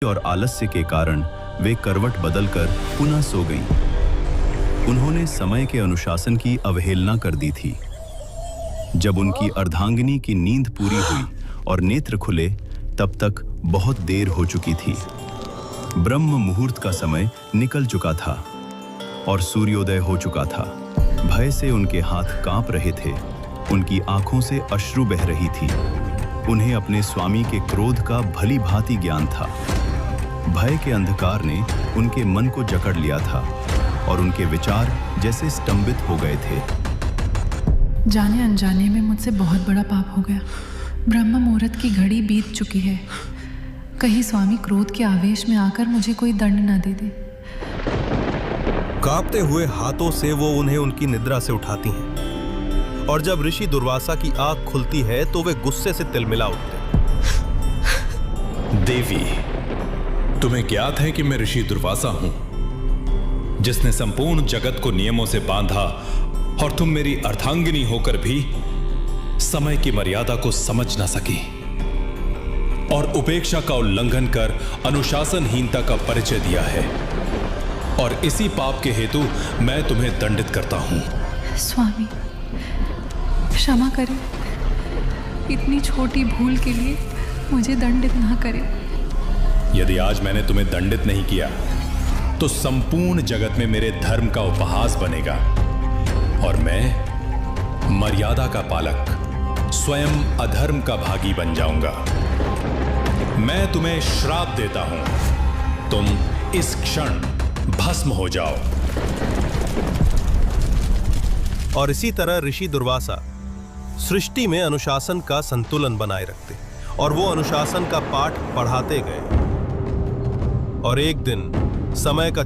और आलस्य के कारण वे करवट बदलकर पुनः सो गईं। उन्होंने समय के अनुशासन की अवहेलना कर दी थी। जब उनकी अर्धांगिनी की नींद पूरी हुई और नेत्र खुले, तब तक बहुत देर हो चुकी थी। ब्रह्म मुहूर्त का समय निकल चुका था और सूर्योदय हो चुका था। भय से उनके हाथ कांप रहे थे, उनकी आंखों से अश्रु बह रही थी। उन्हें अपने स्वामी के क्रोध का भली भांति ज्ञान था। भय के अंधकार ने उनके मन को जकड़ लिया था और उनके विचार जैसे स्तंभित हो गए थे। जाने अनजाने में मुझसे बहुत बड़ा पाप हो गया। ब्रह्म मुहूर्त की घड़ी बीत चुकी है। कहीं स्वामी क्रोध के आवेश में आकर मुझे कोई दंड न दे दे। कांपते हुए हाथों से वो उन्हें उनकी निद्रा से उठाती हैं और जब ऋषि दुर्वासा की आंख खुलती है तो वे गुस्से से तिलमिला उठते हैं। देवी, तुम्हें ज्ञात है कि मैं ऋषि दुर्वासा हूं, जिसने संपूर्ण जगत को नियमों से बांधा, और तुम मेरी अर्धांगिनी होकर भी समय की मर्यादा को समझ ना सकी और उपेक्षा का उल्लंघन कर अनुशासनहीनता का परिचय दिया है, और इसी पाप के हेतु मैं तुम्हें दंडित करता हूं। स्वामी, क्षमा करें। इतनी छोटी भूल के लिए मुझे दंडित ना करें। यदि आज मैंने तुम्हें दंडित नहीं किया तो संपूर्ण जगत में मेरे धर्म का उपहास बनेगा और मैं मर्यादा का पालक स्वयं अधर्म का भागी बन जाऊंगा। मैं तुम्हें श्राप देता हूं, तुम इस क्षण भस्म हो जाओ। और इसी तरह ऋषि दुर्वासा सृष्टि में अनुशासन का संतुलन बनाए रखते और वो अनुशासन का पाठ पढ़ाते गए। और एक दिन समय का